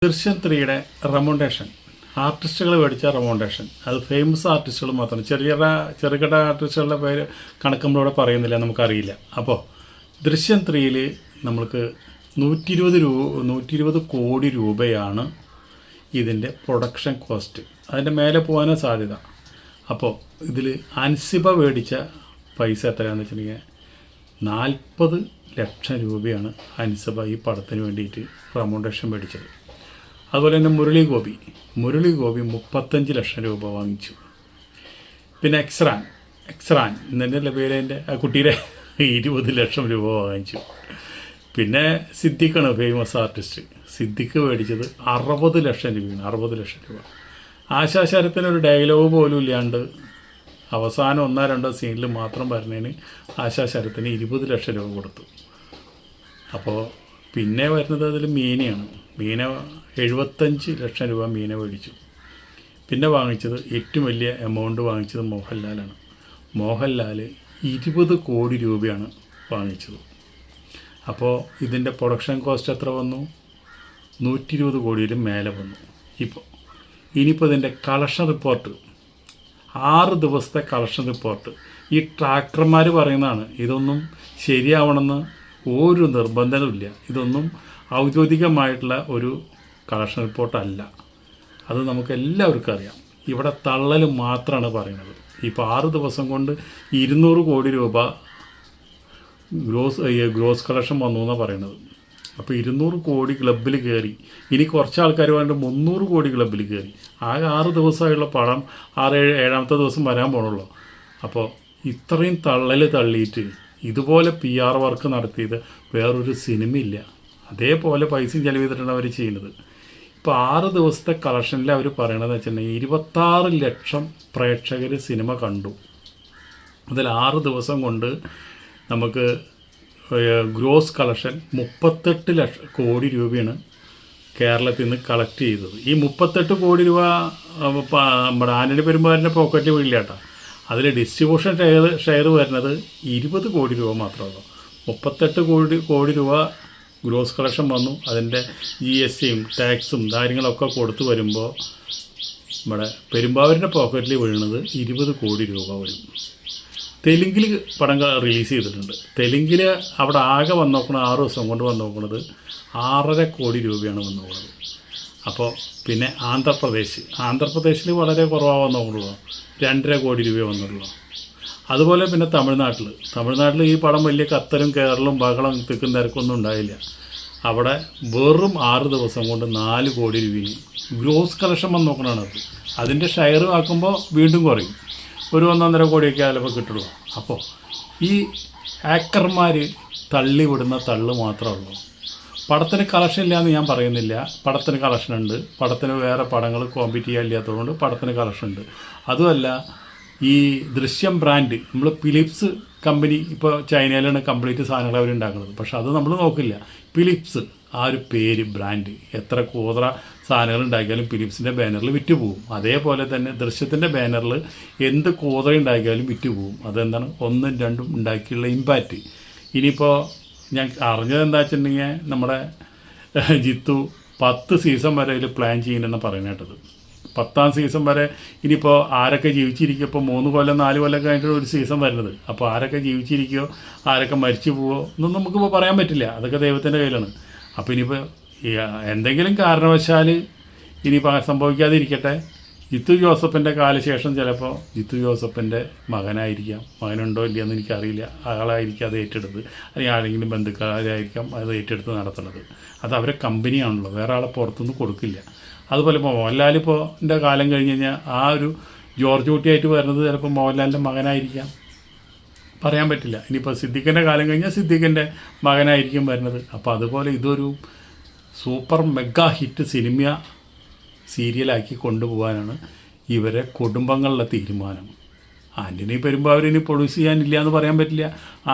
ദൃശ്യം 3യുടെ റെമോണ്ടേഷൻ ആർട്ടിസ്റ്റുകൾ മേടിച്ച റെമോണ്ടേഷൻ അത് ഫേമസ് ആർട്ടിസ്റ്റുകൾ മാത്രം ചെറുകിട ആർട്ടിസ്റ്റുകളുടെ പേര് കണക്കുമ്പോഴൂടെ പറയുന്നില്ല, നമുക്കറിയില്ല. അപ്പോൾ ദൃശ്യം 3യിൽ നമ്മൾക്ക് 120 കോടി രൂപയാണ് ഇതിൻ്റെ പ്രൊഡക്ഷൻ കോസ്റ്റ്. അതിൻ്റെ മേലെ പോകാനോ സാധ്യത. അപ്പോൾ ഇതിൽ അൻസിബ മേടിച്ച പൈസ എത്രയാണെന്ന് വെച്ചിട്ടുണ്ടെങ്കിൽ 40 ലക്ഷം രൂപയാണ് അൻസിബ ഈ പടത്തിന് വേണ്ടിയിട്ട് റെമോണ്ടേഷൻ മേടിച്ചത്. അതുപോലെ തന്നെ മുരളി ഗോപി 35 ലക്ഷം രൂപ വാങ്ങിച്ചു. പിന്നെ എക്സ്റാൻ എന്നെ പേര് എൻ്റെ ആ കുട്ടിയുടെ 20 ലക്ഷം രൂപ വാങ്ങിച്ചു. പിന്നെ സിദ്ദിഖാണ് ഫേമസ് ആർട്ടിസ്റ്റ്. സിദ്ദിഖ് മേടിച്ചത് 60 ലക്ഷം രൂപയാണ്. 60 ലക്ഷം രൂപ. ആശാശരത്തിന് ഒരു ഡയലോഗ് പോലും ഇല്ലാണ്ട് അവസാനം 1-2 സീനിൽ മാത്രം വരുന്നതിന് ആശാശരത്തിന് 20 ലക്ഷം രൂപ കൊടുത്തു. അപ്പോൾ പിന്നെ വരുന്നത് അതിൽ മീന 75 ലക്ഷം രൂപ മീന മേടിച്ചു. പിന്നെ വാങ്ങിച്ചത് ഏറ്റവും വലിയ എമൗണ്ട് വാങ്ങിച്ചത് മോഹൻലാലാണ്. മോഹൻലാൽ 20 കോടി രൂപയാണ് വാങ്ങിച്ചത്. അപ്പോൾ ഇതിൻ്റെ പ്രൊഡക്ഷൻ കോസ്റ്റ് എത്ര വന്നു? 120 കോടിയിൽ മേലെ വന്നു. ഇനിയിപ്പോൾ ഇതിൻ്റെ കളക്ഷൻ റിപ്പോർട്ട് 6 ദിവസത്തെ കളക്ഷൻ റിപ്പോർട്ട് ഈ ട്രാക്ടർമാർ പറയുന്നതാണ്. ഇതൊന്നും ശരിയാവണമെന്ന് ഒരു നിർബന്ധവുമില്ല. ഇതൊന്നും ഔദ്യോഗികമായിട്ടുള്ള ഒരു കളക്ഷൻ റിപ്പോർട്ടല്ല. അത് നമുക്ക് എല്ലാവർക്കും അറിയാം. ഇവിടെ തള്ളൽ മാത്രമാണ് പറയുന്നത്. ഇപ്പോൾ 6 ദിവസം കൊണ്ട് 200 കോടി രൂപ ഗ്രോസ് കളക്ഷൻ വന്നു എന്നാണ് പറയുന്നത്. അപ്പോൾ 200 കോടി ക്ലബ്ബിൽ കയറി. ഇനി കുറച്ച് ആൾക്കാർ വേണ്ട 300 കോടി ക്ലബ്ബിൽ കയറി. ആകെ 6 ദിവസമായുള്ള പടം 7-7ാമത്തെ ദിവസം വരാൻ പോകണുള്ളൂ. അപ്പോൾ ഇത്രയും തള്ളിയിട്ട് ഇതുപോലെ PR വർക്ക് നടത്തിയത് വേറൊരു സിനിമയില്ല. അതേപോലെ പൈസയും ചെലവ് ചെയ്തിട്ടാണ് അവർ ചെയ്യുന്നത്. ഇപ്പോൾ 6 ദിവസത്തെ കളക്ഷനിൽ അവർ പറയണതെന്ന് വെച്ചിട്ടുണ്ടെങ്കിൽ 26 ലക്ഷം പ്രേക്ഷകർ സിനിമ കണ്ടു. അതിൽ 6 ദിവസം കൊണ്ട് നമുക്ക് ഗ്രോസ് കളക്ഷൻ 38 ലക്ഷം കോടി രൂപയാണ് കേരളത്തിൽ നിന്ന് കളക്ട് ചെയ്തത്. ഈ 38 കോടി രൂപ നമ്മുടെ ആന്റണി പെരുമ്പാവൂരിൻ്റെ പോക്കറ്റ് വീഴില്ല കേട്ടോ. അതിൽ ഡിസ്ട്രിബ്യൂഷൻ ഷെയർ വരുന്നത് 20 കോടി രൂപ മാത്രമേ. 38 കോടി രൂപ ഗ്രോസ് കളക്ഷൻ വന്നു. അതിൻ്റെ GSTയും ടാക്സും കാര്യങ്ങളൊക്കെ കൊടുത്തു വരുമ്പോൾ നമ്മുടെ പെരുമ്പാവൂരിൻ്റെ പോക്കറ്റിൽ വീഴുന്നത് 20 കോടി രൂപ വരും. തെലുങ്കിൽ പടം റിലീസ് ചെയ്തിട്ടുണ്ട്. തെലുങ്കിൽ അവിടെ ആകെ വന്ന് നോക്കുന്നത് 6 ദിവസം കൊണ്ട് വന്ന് നോക്കുന്നത് 6.5 കോടി രൂപയാണ് വന്ന് നോക്കുന്നത്. അപ്പോൾ പിന്നെ ആന്ധ്രാപ്രദേശിൽ വളരെ കുറവാണ് വന്ന് നോക്കുള്ളൂ. 2.5 കോടി രൂപ വന്നുള്ളൂ. അതുപോലെ പിന്നെ തമിഴ്നാട്ടിൽ ഈ പടം വലിയ കത്തലും കേരളവും ബഹളം തിക്കും തിരക്കൊന്നും ഉണ്ടായില്ല. അവിടെ വെറും 6 ദിവസം കൊണ്ട് 4 കോടി രൂപയും ഗ്രോസ് കളക്ഷൻ വന്ന് നോക്കണത്. അതിൻ്റെ ഷെയർ ആക്കുമ്പോൾ വീണ്ടും കുറയും. ഒരു 1.5 കോടിയൊക്കെ ചിലപ്പോൾ കിട്ടുള്ളൂ. അപ്പോൾ ഈ ഹാക്കർമാർ തള്ളിവിടുന്ന തള്ളു മാത്രമേ ഉള്ളൂ. പടത്തിന് കളക്ഷൻ ഇല്ല എന്ന് ഞാൻ പറയുന്നില്ല. പടത്തിന് കളക്ഷൻ ഉണ്ട്. പടത്തിന് വേറെ പടങ്ങൾ കോമ്പീറ്റ് ചെയ്യാനില്ലാത്തതുകൊണ്ട് പടത്തിന് കളക്ഷൻ ഉണ്ട്. അതുമല്ല, ഈ ദൃശ്യം ബ്രാൻഡ് നമ്മൾ ഫിലിപ്സ് കമ്പനി ഇപ്പോൾ ചൈനയിലാണ് കംപ്ലീറ്റ് സാധനങ്ങൾ അവർ ഉണ്ടാക്കുന്നത്. പക്ഷെ അത് നമ്മൾ നോക്കില്ല. ഫിലിപ്സ് ആ ഒരു പേര് ബ്രാൻഡ് എത്ര കൂതറ സാധനങ്ങൾ ഉണ്ടാക്കിയാലും ഫിലിപ്സിൻ്റെ ബാനറിൽ വിറ്റ് പോകും. അതേപോലെ തന്നെ ദൃശ്യത്തിൻ്റെ ബാനറിൽ എന്ത് കൂതറ ഉണ്ടാക്കിയാലും വിറ്റ് പോകും. അതെന്താണ് 1ഉം 2ഉം ഉണ്ടാക്കിയുള്ള ഇമ്പാക്റ്റ്. ഇനിയിപ്പോൾ ഞാൻ അറിഞ്ഞത് എന്താ വെച്ചിട്ടുണ്ടെങ്കിൽ നമ്മുടെ ജിത്തു 10 സീസൺ വരെ ഇതിൽ പ്ലാൻ ചെയ്യുന്നെന്ന് പറയുന്നത് കേട്ടത്. 10ാം സീസൺ വരെ ഇനിയിപ്പോൾ ആരൊക്കെ ജീവിച്ചിരിക്കുക. ഇപ്പോൾ 3 കൊല്ലം 4 കൊല്ലം കഴിഞ്ഞിട്ട് ഒരു സീസൺ വരുന്നത്. അപ്പോൾ ആരൊക്കെ ജീവിച്ചിരിക്കുകയോ ആരൊക്കെ മരിച്ചു പോവോ ഒന്നും നമുക്കിപ്പോൾ പറയാൻ പറ്റില്ല. അതൊക്കെ ദൈവത്തിൻ്റെ കയ്യിലാണ്. അപ്പോൾ ഇനിയിപ്പോൾ എന്തെങ്കിലും കാരണവശാൽ ഇനിയിപ്പോൾ സംഭവിക്കാതിരിക്കട്ടെ. ജിത്തു ജോസഫിൻ്റെ കാലശേഷം ചിലപ്പോൾ ജിത്തു ജോസഫിൻ്റെ മകനായിരിക്കാം. മകനുണ്ടോ ഇല്ലയെന്ന് എനിക്കറിയില്ല. ആളായിരിക്കും അത് ഏറ്റെടുത്ത്, അല്ലെങ്കിൽ ആരെങ്കിലും ബന്ധുക്കാരായിരിക്കാം അത് ഏറ്റെടുത്ത് നടത്തുന്നത്. അത് അവരെ കമ്പനിയാണല്ലോ, വേറെ ആളെ പുറത്തുനിന്ന് കൊടുക്കില്ല. അതുപോലെ ഇപ്പോൾ മോഹൻലാലിപ്പോൾ കാലം കഴിഞ്ഞ് കഴിഞ്ഞാൽ ആ ഒരു ജോർജ് കുട്ടിയായിട്ട് വരുന്നത് ചിലപ്പോൾ മോഹൻലാലിൻ്റെ മകനായിരിക്കാം. പറയാൻ പറ്റില്ല. ഇനിയിപ്പോൾ സിദ്ദിഖിൻ്റെ കാലം കഴിഞ്ഞാൽ സിദ്ദിഖിൻ്റെ മകനായിരിക്കും വരുന്നത്. അപ്പോൾ അതുപോലെ ഇതൊരു സൂപ്പർ മെഗാ ഹിറ്റ് സീരിയലാക്കി കൊണ്ടുപോകാനാണ് ഇവരെ കുടുംബങ്ങളുടെ തീരുമാനം. ആൻ്റണി പെരുമ്പാവൂരിന് പ്രൊഡ്യൂസ് ചെയ്യാനില്ല എന്ന് പറയാൻ പറ്റില്ല.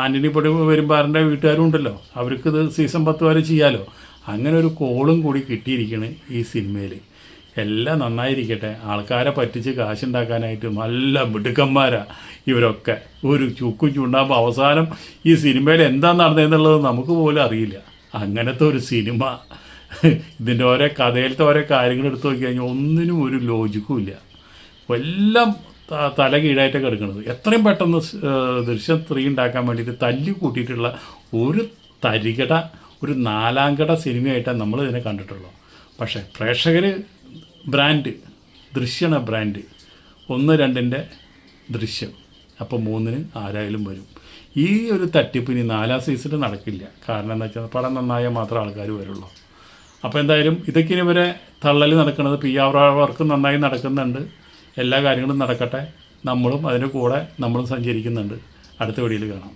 ആൻ്റണി പെരുമ്പാവൂരിൻ്റെ വീട്ടുകാരും ഉണ്ടല്ലോ, അവർക്കിത് സീസൺ 10 വരെ ചെയ്യാമല്ലോ. അങ്ങനെ ഒരു കോളും കൂടി കിട്ടിയിരിക്കണ് ഈ സിനിമയിൽ. എല്ലാം നന്നായിരിക്കട്ടെ. ആൾക്കാരെ പറ്റിച്ച് കാശുണ്ടാക്കാനായിട്ട് നല്ല മിടുക്കന്മാരാണ് ഇവരൊക്കെ. ഒരു ചുക്കും ചുണ്ടാകുമ്പോൾ അവസാനം ഈ സിനിമയിൽ എന്താ നടന്നതെന്നുള്ളത് നമുക്ക് പോലും അറിയില്ല. അങ്ങനത്തെ ഒരു സിനിമ ഇതിൻ്റെ ഓരോ കഥയിലത്തെ ഓരോ കാര്യങ്ങൾ എടുത്ത് നോക്കി കഴിഞ്ഞാൽ ഒന്നിനും ഒരു ലോജിക്കും ഇല്ല. എല്ലാം തല കീഴായിട്ട് കിടക്കുന്നത്. എത്രയും പെട്ടെന്ന് ദൃശ്യം 3 ഉണ്ടാക്കാൻ വേണ്ടിയിട്ട് തല്ലി കൂട്ടിയിട്ടുള്ള ഒരു തരികട, ഒരു 4ാം കട സിനിമയായിട്ടാണ് നമ്മൾ ഇതിനെ കണ്ടിട്ടുള്ളൂ. പക്ഷേ പ്രേക്ഷകർ ബ്രാൻഡ് ദൃശ്യമാണ് ബ്രാൻഡ്. 1, 2ൻ്റെ ദൃശ്യം, അപ്പോൾ 3-ന് ആരായാലും വരും. ഈ ഒരു തട്ടിപ്പ് ഇനി 4ാം സീസണിൽ നടക്കില്ല. കാരണം എന്താ വെച്ചാൽ പടം നന്നായാൽ മാത്രമേ ആൾക്കാർ വരുള്ളൂ. അപ്പോൾ എന്തായാലും ഇതൊക്കെ ഇനി വരെ തള്ളൽ നടക്കുന്നത്, PR വർക്ക് നന്നായി നടക്കുന്നുണ്ട്. എല്ലാ കാര്യങ്ങളും നടക്കട്ടെ. നമ്മളും അതിൻ്റെ കൂടെ നമ്മളും സഞ്ചരിക്കുന്നുണ്ട്. അടുത്ത വീഡിയോയിൽ കാണാം.